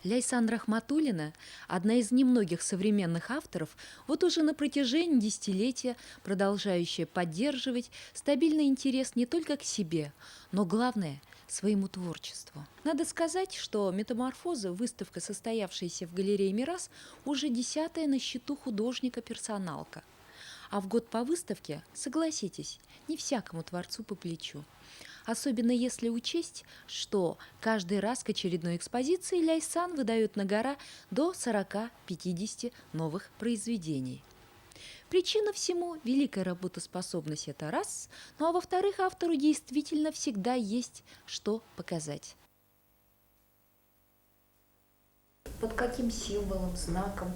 Ляйсан Рахматуллина, одна из немногих современных авторов, вот уже на протяжении десятилетия продолжающая поддерживать стабильный интерес не только к себе, но, главное, своему творчеству. Надо сказать, что «Метаморфозы», выставка, состоявшаяся в галерее «Мирас», уже 10-я на счету художника-персоналка. А в год по выставке, согласитесь, не всякому творцу по плечу. Особенно если учесть, что каждый раз к очередной экспозиции Ляйсан выдает на гора до 40-50 новых произведений. Причина всему – великая работоспособность – это раз, ну а во-вторых, автору действительно всегда есть что показать. Под каким символом, знаком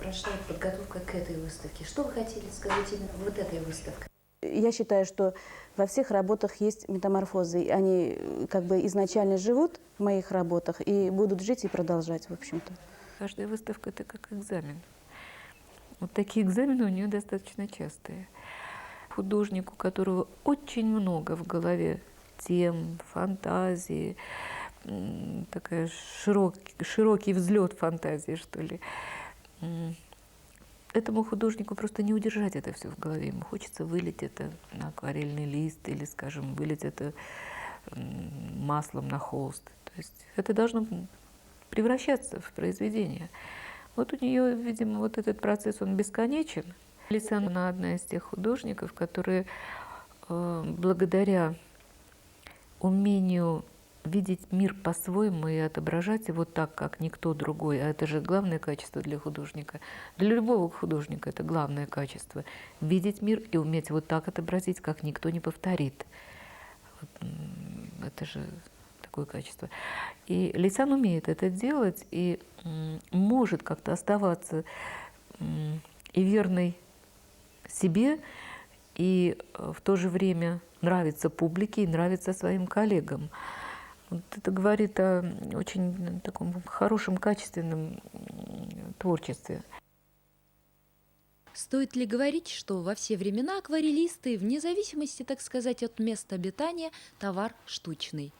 прошла подготовка к этой выставке? Что вы хотели сказать именно вот этой выставкой? Я считаю, что во всех работах есть метаморфозы. Они как бы изначально живут в моих работах и будут жить и продолжать, в общем-то. Каждая выставка – это как экзамен. Вот такие экзамены у нее достаточно частые. Художник, у которого очень много в голове тем, фантазии, такой широкий взлет фантазии, что ли. Этому художнику просто не удержать это все в голове. Ему хочется вылить это на акварельный лист или, скажем, вылить это маслом на холст. То есть это должно превращаться в произведение. Вот у нее, видимо, вот этот процесс, он бесконечен. Ляйсан, она одна из тех художников, которые благодаря умению видеть мир по-своему и отображать его так, как никто другой. А это же главное качество для художника. Для любого художника это главное качество. Видеть мир и уметь вот так отобразить, как никто не повторит. Вот, это же такое качество. И Ляйсан умеет это делать и может как-то оставаться и верной себе, и в то же время нравится публике и нравится своим коллегам. Вот это говорит о очень таком хорошем, качественном творчестве. Стоит ли говорить, что во все времена акварелисты, вне зависимости, так сказать, от места обитания, товар штучный?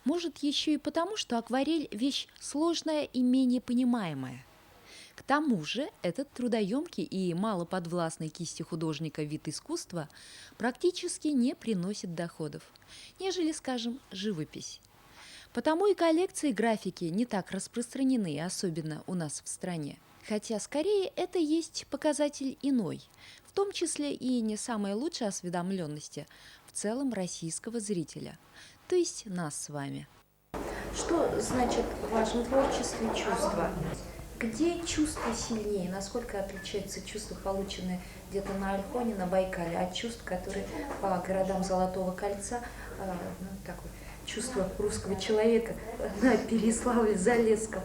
Может, еще и потому, что акварель – вещь сложная и менее понимаемая. К тому же этот трудоемкий и малоподвластный кисти художника вид искусства практически не приносит доходов, нежели, скажем, живопись. Потому и коллекции графики не так распространены, особенно у нас в стране. Хотя, скорее, это есть показатель иной, в том числе и не самой лучшей осведомленности в целом российского зрителя, то есть нас с вами. Что значит в вашем творчестве чувство? Где чувства сильнее? Насколько отличаются чувства, полученные где-то на Ольхоне, на Байкале, от чувств, которые по городам Золотого кольца, такое чувство русского человека на Переяславле-Залесском?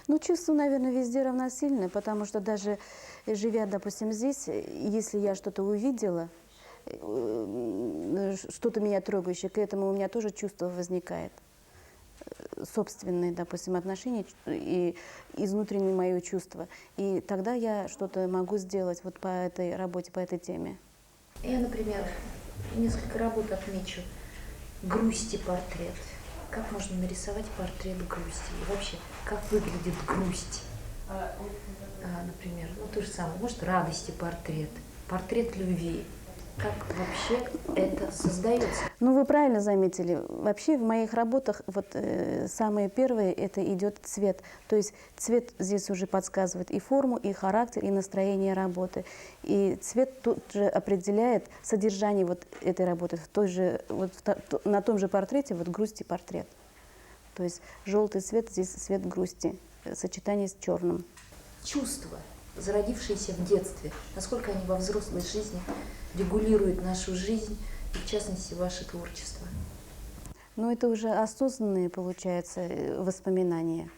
Ну, чувства, наверное, везде равносильны, потому что даже живя, допустим, здесь, если я что-то увидела, что-то меня трогающее, к этому у меня тоже чувство возникает. Собственные, допустим, отношения и изнутреннее мое чувство. И тогда я что-то могу сделать вот по этой работе, по этой теме. Я, например, несколько работ отмечу. Грусти портрет. Как можно нарисовать портрет грусти? И вообще, как выглядит грусть? Например, то же самое. Может, радости портрет, портрет любви. Как вообще это создается? Ну, вы правильно заметили. Вообще в моих работах вот самое первое это идет цвет. То есть цвет здесь уже подсказывает и форму, и характер, и настроение работы. И цвет тут же определяет содержание вот этой работы. На том же портрете вот грусть и портрет. То есть желтый цвет, здесь цвет грусти, сочетание с черным. Чувства, зародившиеся в детстве, насколько они во взрослой жизни регулируют нашу жизнь и, в частности, ваше творчество? Ну, это уже осознанные, получается, воспоминания.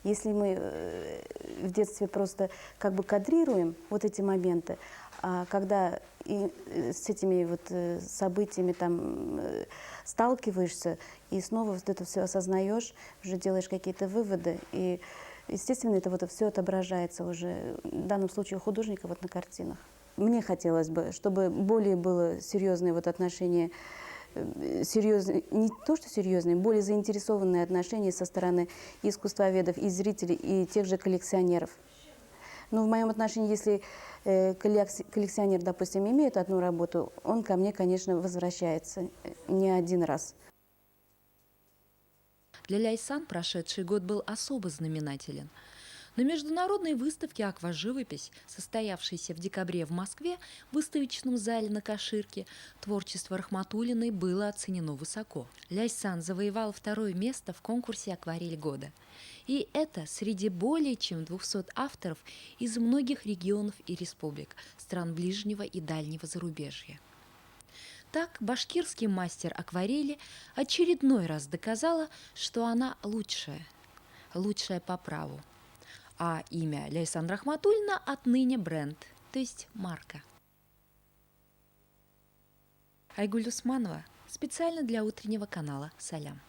Если мы в детстве просто как бы кадрируем вот эти моменты, а когда и с этими вот событиями там сталкиваешься, и снова вот это все осознаешь, уже делаешь какие-то выводы, и, естественно, это вот все отображается уже, в данном случае у художника вот на картинах. Мне хотелось бы, чтобы более было серьезное вот отношение серьезные, не то что серьезные, более заинтересованные отношения со стороны и искусствоведов, и зрителей, и тех же коллекционеров. Но в моем отношении, если коллекционер, допустим, имеет одну работу, он ко мне, конечно, возвращается не один раз. Для Ляйсан прошедший год был особо знаменателен. На международной выставке «Акваживопись», состоявшейся в декабре в Москве в выставочном зале на Каширке, творчество Рахматуллиной было оценено высоко. Ляйсан завоевала 2-е место в конкурсе «Акварель года». И это среди более чем 200 авторов из многих регионов и республик, стран ближнего и дальнего зарубежья. Так, башкирский мастер акварели очередной раз доказала, что она лучшая по праву. А имя Ляйсан Рахматуллина отныне бренд, то есть марка. Айгуль Усманова специально для утреннего канала «Салям».